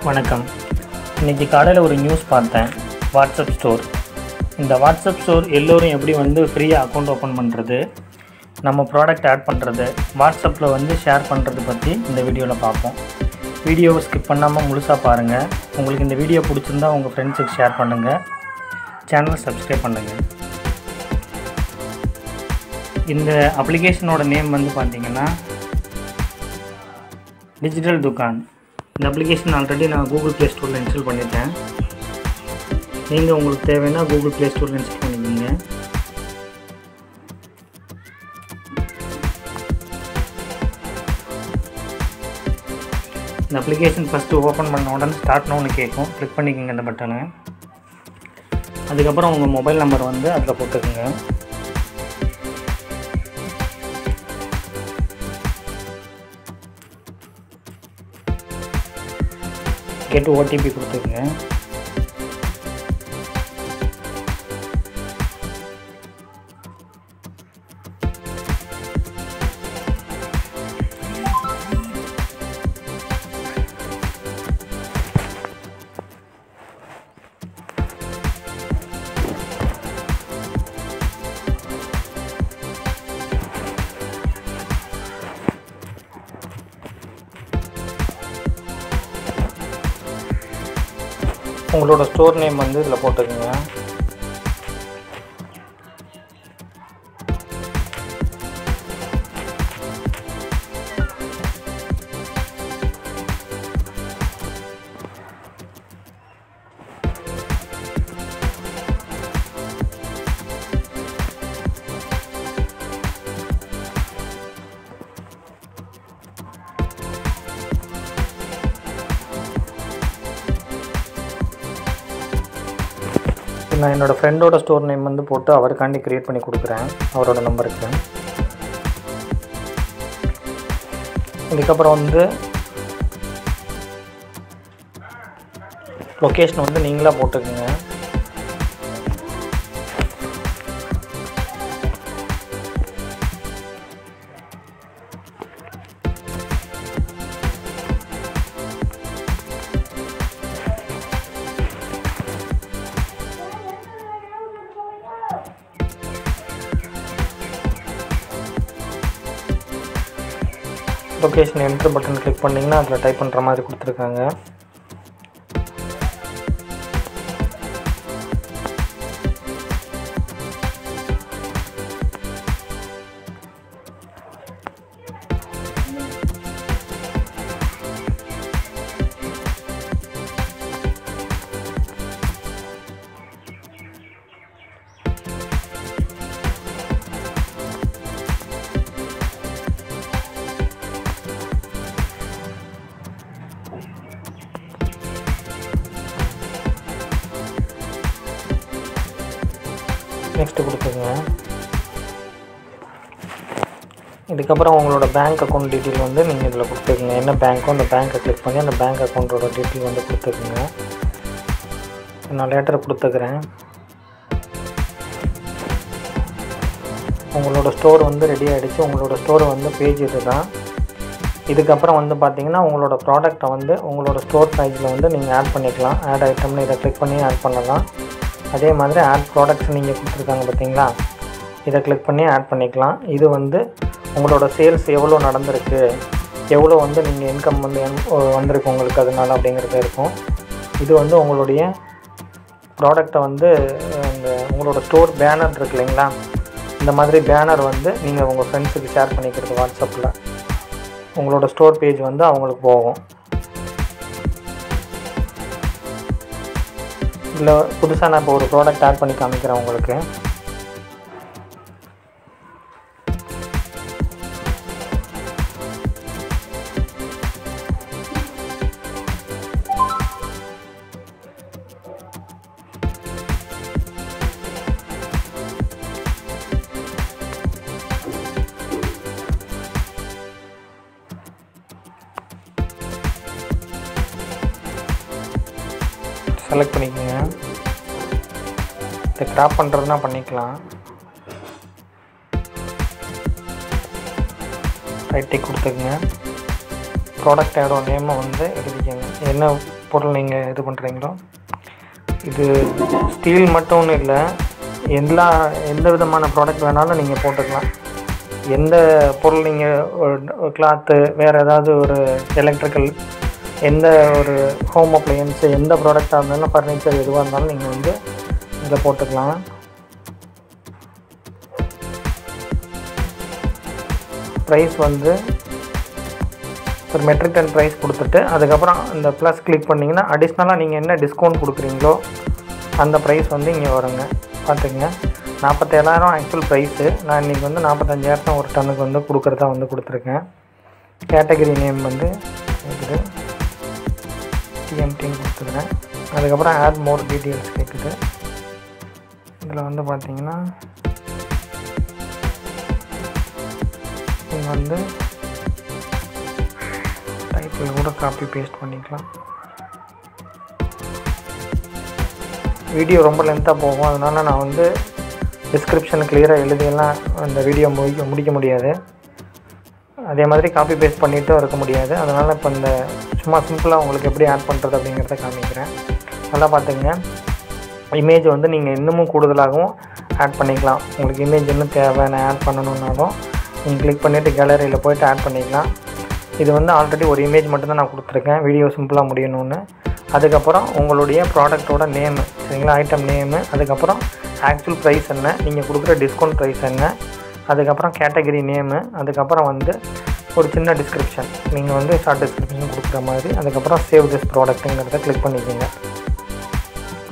வணக்கம். இன்றைக்கி காலையில் ஒரு நியூஸ் பார்த்தேன். WhatsApp store. இந்த வாட்ஸ்அப் ஸ்டோர் எல்லோரும் எப்படி ஃப்ரீயாக அக்கௌண்ட் ஓப்பன் பண்ணுறது, நம்ம ப்ராடக்ட் ஆட் பண்ணுறது, வாட்ஸ்அப்பில் ஷேர் பண்ணுறது பற்றி இந்த வீடியோவில் பார்ப்போம். வீடியோவை ஸ்கிப் பண்ணாமல் முழுசாக பாருங்கள். உங்களுக்கு இந்த வீடியோ பிடிச்சிருந்தால் உங்கள் ஃப்ரெண்ட்ஸுக்கு ஷேர் பண்ணுங்கள். சேனலை சப்ஸ்கிரைப் பண்ணுங்கள். இந்த அப்ளிகேஷனோட நேம் பார்த்திங்கன்னா டிஜிட்டல் துக்கான். இந்த அப்ளிகேஷன் ஆல்ரெடி நான் கூகுள் ப்ளே ஸ்டோரில் இன்ஸ்டால் பண்ணிட்டேன். நீங்கள் உங்களுக்கு தேவைன்னா கூகுள் ப்ளே ஸ்டோரில் இன்ஸ்டால் பண்ணிக்கோங்க. இந்த அப்ளிகேஷன் ஃபஸ்ட்டு ஓப்பன் பண்ண உடனே ஸ்டார்ட் நோன்னு கேட்கும். கிளிக் பண்ணிக்கோங்க இந்த பட்டனை. அதுக்கப்புறம் உங்கள் மொபைல் நம்பர் அதில் போட்டுக்கோங்க. கேட்டு ஓடிபி கொடுத்துக்குங்க. உங்களோட ஸ்டோர் நேம் இதில் போட்டுக்கோங்க. நான் என்னோடய ஃப்ரெண்டோட ஸ்டோர் நேம் போட்டு அவருக்காண்டி க்ரியேட் பண்ணி கொடுக்குறேன், அவரோட நம்பருக்கு. இதுக்கப்புறம் லொக்கேஷன் நீங்களாக போட்டுக்குங்க. லொக்கேஷன் என்ட்ரு பட்டன் கிளிக் பண்ணிங்கன்னா அதில் டைப் பண்ணுற மாதிரி கொடுத்துருக்காங்க. நெக்ஸ்ட்டு கொடுத்துங்க. இதுக்கப்புறம் உங்களோட பேங்க் அக்கௌண்ட் டீட்டெயில் நீங்கள் இதில் கொடுத்துக்குங்க. என்ன பேங்க்கோ அந்த பேங்க்கை கிளிக் பண்ணி அந்த பேங்க் அக்கௌண்ட்டோட டீட்டெயில் கொடுத்துக்குங்க. நான் லேட்டரை கொடுத்துக்கிறேன். உங்களோட ஸ்டோர் ரெடி ஆகிடுச்சு. உங்களோட ஸ்டோர் பேஜ் இது தான். இதுக்கப்புறம் பார்த்தீங்கன்னா உங்களோட ப்ராடக்டை உங்களோட ஸ்டோர் பேஜில் நீங்கள் ஆட் பண்ணிக்கலாம். ஆட் ஐட்டம்னு இதை கிளிக் பண்ணி ஆட் பண்ணலாம். அதே மாதிரி ஆட் ப்ராடக்ட்ஸ் நீங்கள் கொடுத்துருக்காங்க பார்த்தீங்களா, இதை கிளிக் பண்ணி ஆட் பண்ணிக்கலாம். இது உங்களோட சேல்ஸ் எவ்வளோ நடந்திருக்கு, எவ்வளோ நீங்கள் இன்கம் வந்திருக்கு உங்களுக்கு அதனால் அப்படிங்கிறது இருக்கும். இது உங்களுடைய ப்ராடக்டை இந்த உங்களோட ஸ்டோர் பேனர் இருக்கு இல்லைங்களா, இந்த மாதிரி பேனர் நீங்கள் உங்கள் ஃப்ரெண்ட்ஸுக்கு ஷேர் பண்ணிக்கிறது வாட்ஸ்அப்பில் உங்களோட ஸ்டோர் பேஜ் அவங்களுக்கு போகும். இல்லை புதுசாக நான் இப்போ ஒரு ப்ராடக்ட் ஆட் பண்ணி காமிக்கிறேன் உங்களுக்கு. செலக்ட் பண்ணிக்கோங்க. இதை கிராப் பண்ணுறதுனா பண்ணிக்கலாம். ரைட் டிக் கொடுத்துக்குங்க. ப்ராடக்ட் ஆடோட நேமை எழுதிக்கங்க. என்ன பொருள் நீங்கள் இது பண்ணுறீங்களோ. இது ஸ்டீல் மட்டும் இல்லை, எந்த விதமான ப்ராடக்ட் வேணாலும் நீங்கள் போட்டுக்கலாம். எந்த பொருள் நீங்கள் கிளாத்து, வேறு ஏதாவது ஒரு எலக்ட்ரிக்கல், எந்த ஒரு ஹோம் அப்ளையன்ஸு, எந்த ப்ராடக்டாக இருந்தாலும் ஃபர்னிச்சர் எதுவாக இருந்தாலும் நீங்கள் வந்து இதில் போட்டுக்கலாம். ப்ரைஸ் வந்து ஒரு மெட்ரிக் டன் ப்ரைஸ் கொடுத்துட்டு அதுக்கப்புறம் இந்த ப்ளஸ் கிளிக் பண்ணிங்கன்னா அடிஷ்னலாக நீங்கள் என்ன டிஸ்கவுண்ட் கொடுக்குறீங்களோ அந்த ப்ரைஸ் வந்து இங்கே வருங்க. பார்த்துக்குங்க, 47,000 ஆக்சுவல் ப்ரைஸு. நான் இன்றைக்கி வந்து 45,000 ஒரு டன்னுக்கு வந்து கொடுக்குறதா வந்து கொடுத்துருக்கேன். கேட்டகரி நேம் வந்து இருக்குது, டிஎம்டின்னு கொடுத்துருக்கேன். அதுக்கப்புறம் ஆட் மோர் டீட்டெயில்ஸ் கேட்குது. இதில் வந்து பார்த்திங்கன்னா நீங்கள் வந்து டைட்டில் கூட காப்பி பேஸ்ட் பண்ணிக்கலாம். வீடியோ ரொம்ப லென்த்தாக போகும், அதனால் நான் வந்து டிஸ்கிரிப்ஷன் கிளியராக எழுதியெல்லாம் அந்த வீடியோ முடிக்க முடியாது. அதே மாதிரி காப்பி பேஸ்ட் பண்ணிட்டும் இருக்க முடியாது. அதனால் இப்போ இந்த சும்மா சிம்பிளாக உங்களுக்கு எப்படி ஆட் பண்ணுறது அப்படிங்கிறத காமிக்கிறேன். நல்லா பார்த்துங்க. இமேஜ் வந்து நீங்கள் இன்னமும் கூடுதலாகவும் ஆட் பண்ணிக்கலாம். உங்களுக்கு இமேஜ் இன்னும் தேவை, நான் ஆட் பண்ணணுன்னாலும் நீங்கள் கிளிக் பண்ணிவிட்டு கேலரியில் போய்ட்டு ஆட் பண்ணிக்கலாம். இது வந்து ஆல்ரெடி ஒரு இமேஜ் மட்டும்தான் நான் கொடுத்துருக்கேன், வீடியோ சிம்பிளாக முடியணும்னு. அதுக்கப்புறம் உங்களுடைய ப்ராடக்டோட நேமு, சரிங்களா, ஐட்டம் நேமு, அதுக்கப்புறம் ஆக்சுவல் ப்ரைஸ் என்ன, நீங்கள் கொடுக்குற டிஸ்கவுண்ட் ப்ரைஸ் என்ன, அதுக்கப்புறம் கேட்டகரி நேமு, அதுக்கப்புறம் வந்து ஒரு சின்ன டிஸ்கிரிப்ஷன், நீங்கள் வந்து ஷார்ட் டிஸ்கிரிப்ஷன் கொடுக்குற மாதிரி. அதுக்கப்புறம் சேவ் திஸ் ப்ராடக்ட்டுங்கிறத கிளிக் பண்ணிக்கோங்க.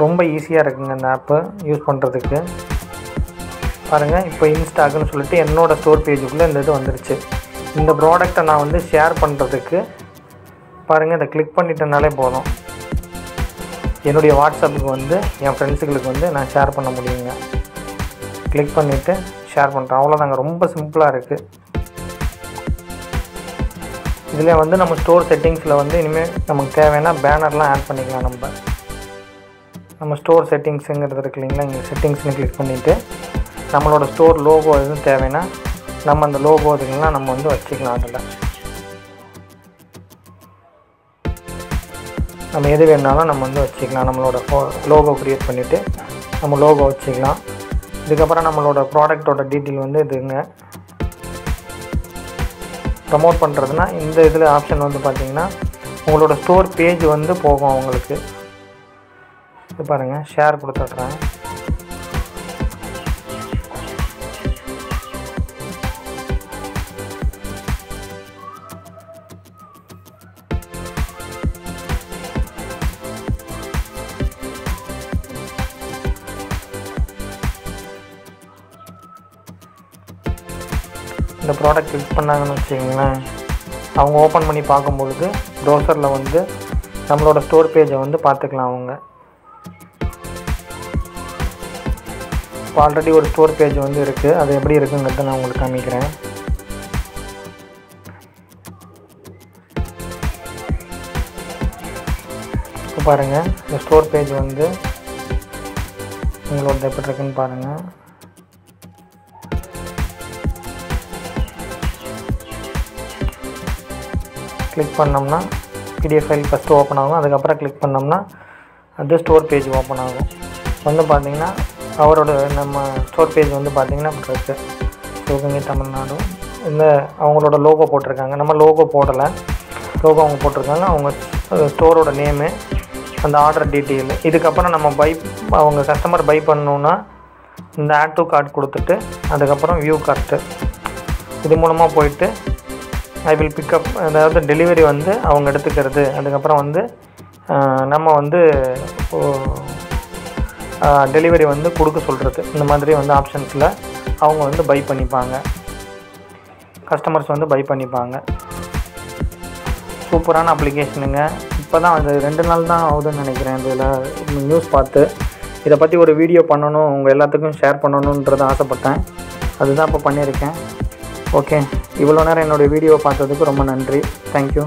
ரொம்ப ஈஸியாக இருக்குங்க இந்த ஆப்பு யூஸ் பண்ணுறதுக்கு. பாருங்கள், இப்போ இன்ஸ்டாக்னு சொல்லிட்டு என்னோடய ஸ்டோர் பேஜுக்குள்ளே இந்த இது வந்துருச்சு. இந்த ப்ராடக்டை நான் வந்து ஷேர் பண்ணுறதுக்கு பாருங்கள், இதை கிளிக் பண்ணிட்டனாலே போதும், என்னுடைய வாட்ஸ்அப்புக்கு வந்து என் ஃப்ரெண்ட்ஸுங்களுக்கு வந்து நான் ஷேர் பண்ண முடியுங்க. கிளிக் பண்ணிவிட்டு ஷேர் பண்ணுறேன், அவ்வளோதாங்க. ரொம்ப சிம்பிளாக இருக்குது. இதில் வந்து நம்ம ஸ்டோர் செட்டிங்ஸில் வந்து இனிமேல் நமக்கு தேவைன்னா பேனர்லாம் ஆட் பண்ணிக்கலாம். நம்ம ஸ்டோர் செட்டிங்ஸுங்கிறது இருக்கு இல்லைங்களா, இங்கே செட்டிங்ஸ்னு கிளிக் பண்ணிவிட்டு நம்மளோட ஸ்டோர் லோகோ எதுவும் தேவைன்னா நம்ம அந்த லோகோ இதுக்கெல்லாம் நம்ம வந்து வச்சுக்கலாம். அதில் நம்ம எது வேணாலும் நம்ம வந்து வச்சுக்கலாம். நம்மளோட லோகோ க்ரியேட் பண்ணிவிட்டு நம்ம லோகோ வச்சுக்கலாம். இதுக்கப்புறம் நம்மளோட ப்ராடக்டோட டீட்டெயில் வந்து இதுங்க ப்ரமோட் பண்ணுறதுனா இந்த இதில் ஆப்ஷன் வந்து பார்த்திங்கன்னா உங்களோட ஸ்டோர் பேஜ் வந்து போகும் அவங்களுக்கு. இது பாருங்கள், ஷேர் கொடுத்துட்றேன். இந்த ப்ராடக்ட் கிளிக் பண்ணாங்கன்னு வச்சுக்கிங்களேன், அவங்க ஓப்பன் பண்ணி பார்க்கும்பொழுது ப்ரௌசரில் வந்து நம்மளோட ஸ்டோர் பேஜை வந்து பார்த்துக்கலாம் அவங்க. இப்போ ஆல்ரெடி ஒரு ஸ்டோர் பேஜ் வந்து இருக்குது, அது எப்படி இருக்குங்கிறத நான் உங்களுக்கு காமிக்கிறேன். இப்போ பாருங்கள், இந்த ஸ்டோர் பேஜ் வந்து உங்களோட எப்படி இருக்குன்னு பாருங்கள். கிளிக் பண்ணோம்னா பிடிஎஃப் ஃபைல் ஃபஸ்ட்டு ஓப்பன் ஆகும். அதுக்கப்புறம் கிளிக் பண்ணோம்னா அது ஸ்டோர் பேஜ் ஓப்பன் ஆகும். வந்து பார்த்திங்கன்னா அவரோட நம்ம ஸ்டோர் பேஜ் வந்து பார்த்திங்கன்னா இப்படி இருக்குது, சிவகங்கை தமிழ்நாடு. இந்த அவங்களோட லோகோ போட்டிருக்காங்க, நம்ம லோகோ போடலை, லோகோ அவங்க போட்டிருக்காங்க. அவங்க ஸ்டோரோட நேமு, அந்த ஆர்டர் டீட்டெயில். இதுக்கப்புறம் நம்ம அவங்க கஸ்டமர் பை பண்ணணுன்னா இந்த ஆட் டு கார்ட் கொடுத்துட்டு அதுக்கப்புறம் வியூ கார்ட்டு, இது மூலமாக போயிட்டு ஐ வில் பிக்கப், அதாவது டெலிவரி வந்து அவங்க எடுத்துக்கிறது. அதுக்கப்புறம் வந்து நம்ம வந்து டெலிவரி வந்து கொடுக்க சொல்கிறது. இந்த மாதிரி வந்து ஆப்ஷன்ஸில் அவங்க வந்து பை பண்ணிப்பாங்க, கஸ்டமர்ஸ் வந்து பை பண்ணிப்பாங்க. சூப்பரான அப்ளிகேஷனுங்க. இப்போ தான் அது 2 நாள் தான் ஆகுதுன்னு நினைக்கிறேன் இதில் நியூஸ் பார்த்து. இதை பற்றி ஒரு வீடியோ பண்ணணும், உங்கள் எல்லாத்துக்கும் ஷேர் பண்ணணுன்றதை ஆசைப்பட்டேன், அதுதான் இப்போ பண்ணியிருக்கேன். ஓகே, இவ்வளோ நேரம் என்னுடைய வீடியோவை பார்த்ததுக்கு ரொம்ப நன்றி. தேங்க்யூ.